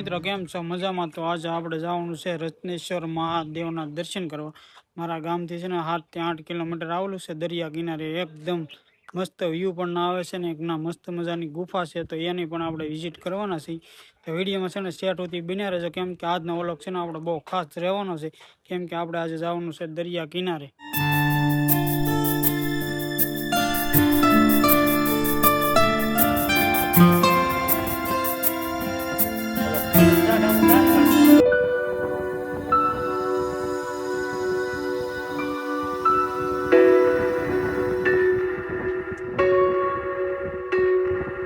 મિત્રો કેમ છો? મજામાં? તો આજે આપણે જવાનું છે રત્નેશ્વર મહાદેવના દર્શન કરવા. મારા ગામથી છે ને 7 થી 8 કિલોમીટર આવેલું છે. દરિયા કિનારે એકદમ મસ્ત વ્યૂ પણ આવે છે ને એક ના મસ્ત મજાની ગુફા છે, તો એની પણ આપણે વિઝિટ કરવાના છીએ. તો વિડીયોમાં છે ને સેટ હોતી બન્યા રહેજો, કેમ કે આજનો વ્લોગ છે ને આપણે બહુ ખાસ રહેવાનો છે, કેમ કે આપણે આજે જવાનું છે દરિયા કિનારે.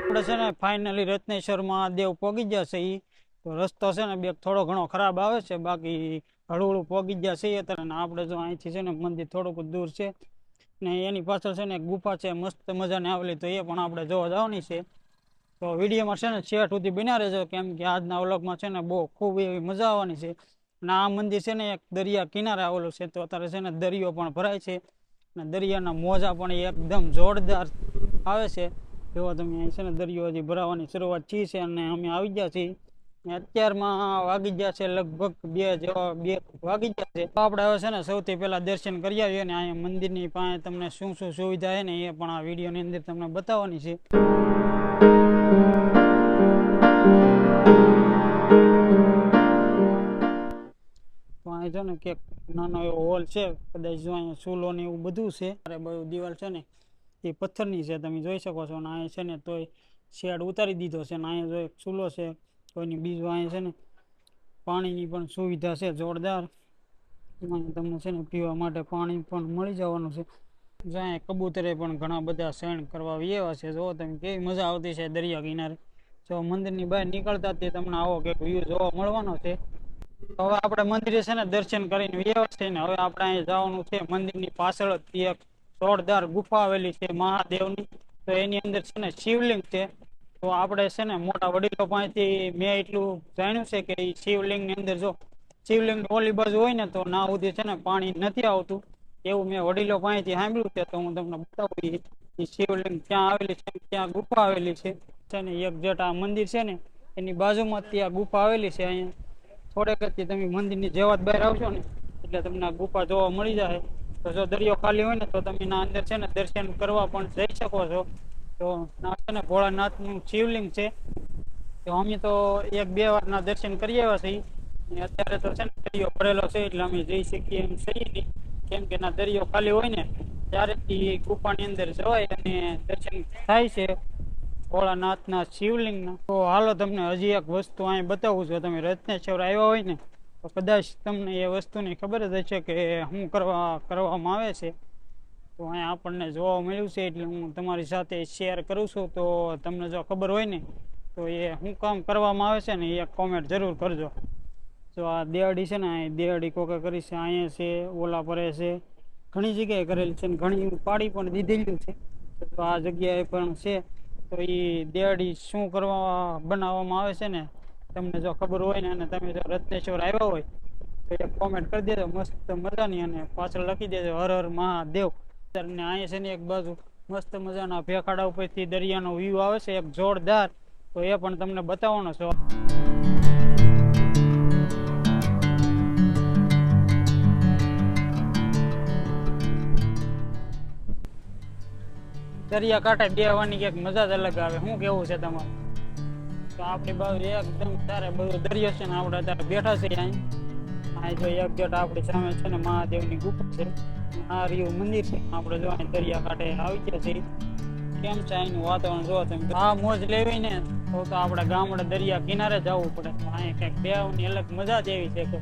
આપણે છે ને ફાઇનલી રત્નેશ્વર મહાદેવ પહોંચી ગયા છે. તો રસ્તો છે ને બે થોડો ઘણો ખરાબ આવે છે, બાકી હળવું પહોંચી ગયા છે અત્યારે. આપણે જો અહીંથી છે ને મંદિર થોડુંક દૂર છે ને એની પાછળ છે ને ગુફા છે મસ્ત મજાની આવેલી, તો એ પણ આપણે જોવા જવાની છે. તો વિડીયોમાં છે ને છેટ સુધી બન્યા રહેજો, કેમ કે આજના વ્લોગમાં છે ને બહુ ખૂબ એવી મજા આવવાની છે. અને આ મંદિર છે ને એક દરિયા કિનારે આવેલું છે, તો અત્યારે છે ને દરિયો પણ ભરાય છે અને દરિયાના મોજા પણ એકદમ જોરદાર આવે છે. જો તમે અહીં છે ને દરિયો હજી ભરાવાની શરૂઆત થઈ છે અને અમે આવી ગયા છીએ. અત્યારમાં વાગી ગયા છે લગભગ 2 વાગી ગયા છે. તો આપણે હવે છે ને સૌથી પહેલા દર્શન કરી આવીએ અને અહીંયા મંદિરની પાસે તમને શું શું સુવિધા છે ને એ પણ આ વિડીયોની અંદર તમને બતાવવાની છે. તો અહીં છે ને કે નાનો એવો હોલ છે, કદાચ જો અહીંયા ચૂલો ને એવું બધું છે. બધું દિવાલ છે ને એ પથ્થરની છે, તમે જોઈ શકો છો. અને અહીંયા છે ને તોય શેડ ઉતારી દીધો છે. અને અહીંયા જો એક ચૂલો છે કોઈની, બીજું અહીંયા છે ને પાણીની પણ સુવિધા છે જોરદાર. અહીંયા તમને છે ને પીવા માટે પાણી પણ મળી જવાનું છે. જો અહીંયા કબૂતરે પણ ઘણા બધા શયન કરવા આવ્યા છે. જો તમે કેવી મજા આવતી છે દરિયા કિનારે. જો મંદિરની બહાર નીકળતા તે તમને આવો કંઈક વ્યૂ જોવા મળવાનો છે. હવે આપણે મંદિરે છે ને દર્શન કરીને આવ્યા છે ને હવે આપણે અહીંયા જવાનું છે મંદિરની પાછળ એક જોરદાર ગુફા આવેલી છે મહાદેવની. તો એની અંદર છે ને શિવલિંગ છે. તો આપણે છે ને મોટા વડીલો પાસેથી મેં એટલું જાણ્યું છે કે એ શિવલિંગની અંદર જો શિવલિંગ ઓલી બાજુ હોય ને તો ના સુધી છે ને પાણી નથી આવતું, એવું મેં વડીલો પાસેથી સાંભળ્યું છે. તો હું તમને બતાવું એ શિવલિંગ ક્યાં આવેલી છે, ક્યાં ગુફા આવેલી છે ને એક જેટ આ મંદિર છે ને એની બાજુમાં ત્યાં ગુફા આવેલી છે. અહીંયા થોડેક જ તમે મંદિરની જેવાત બહાર આવશો ને એટલે તમને આ ગુફા જોવા મળી જાય. તો જો દરિયો ખાલી હોય ને તો તમે ના અંદર છે ને દર્શન કરવા પણ જઈ શકો છો. તો ના છે ને ભોળાનાથનું શિવલિંગ છે. તો અમે તો 1-2 વારના દર્શન કરી આવ્યા છીએ. અત્યારે તો છે ને દરિયો ભરેલો છે એટલે અમે જઈ શકીએ એમ છીએ નહીં, કેમ કે ના દરિયો ખાલી હોય ને ત્યારે એ ગુફાની અંદર જવાય અને દર્શન થાય છે ભોળાનાથના શિવલિંગના. તો હાલો તમને હજી એક વસ્તુ અહીં બતાવું છું. તમે રત્નેશ્વર આવ્યા હોય ને તો કદાચ તમને એ વસ્તુની ખબર જ હશે કે શું કરવામાં આવે છે. તો અહીંયા આપણને જોવા મળ્યું છે એટલે હું તમારી સાથે શેર કરું છું. તો તમને જો ખબર હોય ને તો એ શું કામ કરવામાં આવે છે ને એ કોમેન્ટ જરૂર કરજો. તો આ દેવાડી છે ને અહીં દેવાડી કોકે કરી છે, અહીંયા છે, ઓલા પરે છે, ઘણી જગ્યાએ કરેલી છે ને ઘણી પાડી પણ દીધેલું છે. તો આ જગ્યાએ પણ છે. તો એ દેવાડી શું કરવા બનાવવામાં આવે છે ને તમને જો ખબર હોય ને અને તમે જો રત્નેશ્વર આવ્યા હોય તો એક કોમેન્ટ કરી દેજો મસ્ત મજાની, અને પાછળ લખી દેજો હર હર મહાદેવ. ને અહીંયા છે ને એક બાજુ મસ્ત મજાના ભેખાડા ઉપરથી દરિયાનો વ્યૂ આવે છે એક જોરદાર, તો એ પણ તમને બતાવવાનો છો. દરિયા કાંઠે બેહવાની ક્યાંક મજા જ અલગ આવે. શું કેવું છે તમારું? તો આપણી બાજુ એકદમ તારે બધું દરિયો છે ને આપણે અત્યારે બેઠા છે અહીં જો એક જેટ આપણી સામે છે ને મહાદેવની ગુફા છે, આ રહ્યું મંદિર છે. આપણે જો અહીં દરિયા કાંઠે આવી ગયા છીએ. કેમ છે અહીંનું વાતાવરણ જોવો તમે. આ મોજ લેવી ને તો આપણે ગામડે દરિયા કિનારે જવું પડે. તો અહીં કંઈક બેહવાની અલગ મજા જ એવી છે કે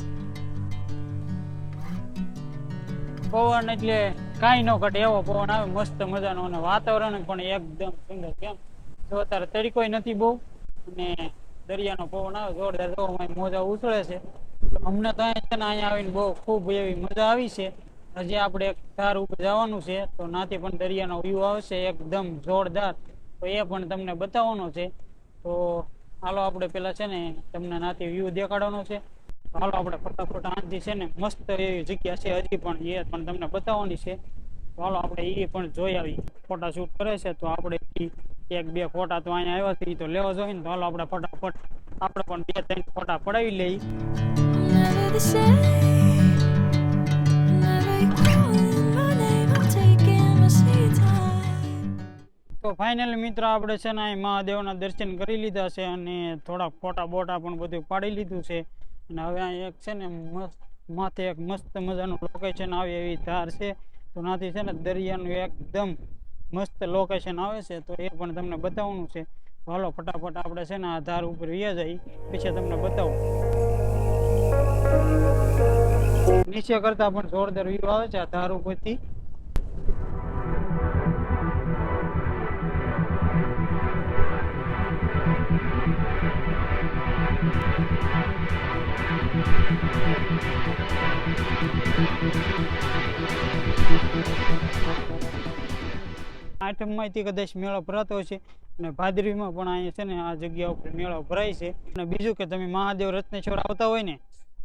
પવન એટલે કાંઈ ન ઘટે એવો પવન આવે મસ્ત મજાનો, અને વાતાવરણ પણ એકદમ સુંદર. કેમ જો અત્યારે તડકોય નથી બહુ અને દરિયાનો પવન આવે જોરદાર. જો મોજા ઉછળે છે. અમને તો અહીંયા છે ને અહીંયા આવીને બહુ ખૂબ એવી મજા આવી છે. હજી આપણે એક ધાર ઉપર જવાનું છે તો નાથી પણ દરિયાનો વ્યૂ આવશે એકદમ જોરદાર, તો એ પણ તમને બતાવવાનો છે. તો હાલો આપણે પેલા છે ને તમને નાથી વ્યૂ દેખાડવાનો છે. હાલો આપણે ફટાફટ આંથી છે ને મસ્ત એવી જગ્યા છે હજી પણ, એ પણ તમને બતાવવાની છે. તો હાલો આપણે એ પણ જોઈ આવી. ફોટા શૂટ કરે છે તો આપણે 1-2 ફોટા તો અહીંયા આવ્યા છે એ તો લેવા જોઈએ ને. તો હાલો આપણે ફટાફટ આપણે પણ 2-3 ફોટા પડાવી લઈએ. Never the same. Never you calling my name. I'm taking my sweet time. તો ફાઇનલી મિત્રો આપણે છે ને અહીં મહાદેવના દર્શન કરી લીધા છે અને થોડાક ફોટા બોટા પણ બધું પાડી લીધું છે. અને હવે અહીં એક છે ને માથે એક મસ્ત મજાનું લોકેશન આવે એવી ધાર છે. તો નાથી છે ને દરિયાનું એકદમ મસ્ત લોકેશન આવે છે. તો એ પણ તમને બતાવવાનું છે. તો હાલો ફટાફટ આપણે છે ને આ ધાર ઉપર વ્યા જઈ પછી તમને બતાવું. નીચે કરતા પણ જોરદાર વ્યૂ આવે છે આ ધાર ઉપરથી. આઠમમાંથી કદાચ મેળો ભરાતો છે અને ભાદરવીમાં પણ અહીંયા છે ને આ જગ્યા ઉપર મેળો ભરાય છે. અને બીજું કે તમે મહાદેવ રત્નેશ્વર આવતા હોય ને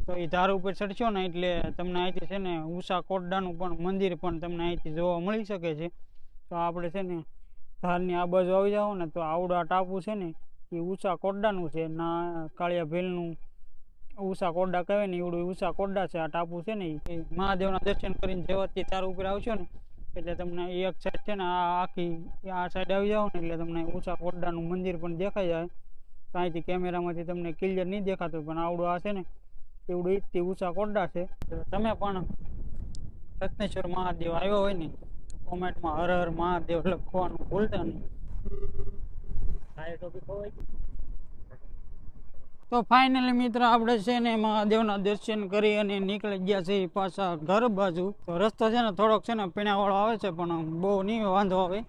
તો એ ધાર ઉપર ચડશો ને એટલે તમને અહીંથી છે ને ઉષા કોટડાનું પણ મંદિર પણ તમને અહીંથી જોવા મળી શકે છે. તો આપણે છે ને ધારની આ બાજુ આવી જાઓ ને તો આવડા ટાપુ છે ને એ ઉષા કોટડાનું છે. ના કાળિયા ભેલનું ઉષા કોટડા કહેવાય ને એવડું ઉષા કોટડા છે આ ટાપુ છે ને. એ મહાદેવના દર્શન કરીને જેવાથી ધાર ઉપર આવશો ને એટલે તમને એક સાઈડ છે ને આ આખી આ સાઈડ આવી જાઓ ને એટલે તમને ઉષા કોટડાનું મંદિર પણ દેખાઈ જાય. અહીંથી કેમેરામાંથી તમને ક્લિયર નહીં દેખાતું પણ આવડું આ છે ને એવડું ઈજથી ઉષા કોટડા છે. તમે પણ રત્નેશ્વર મહાદેવ આવ્યો હોય ને તો કોમેન્ટમાં હર હર મહાદેવ લખવાનું ભૂલતા નહીં. તો ફાઇનલી મિત્ર આપણે છે ને મહાદેવના દર્શન કરી અને નીકળી ગયા છે પાછા ઘર બાજુ. તો રસ્તો છે ને થોડોક છે ને પીણાવાળો આવે છે પણ બહુ નહીં વાંધો આવે.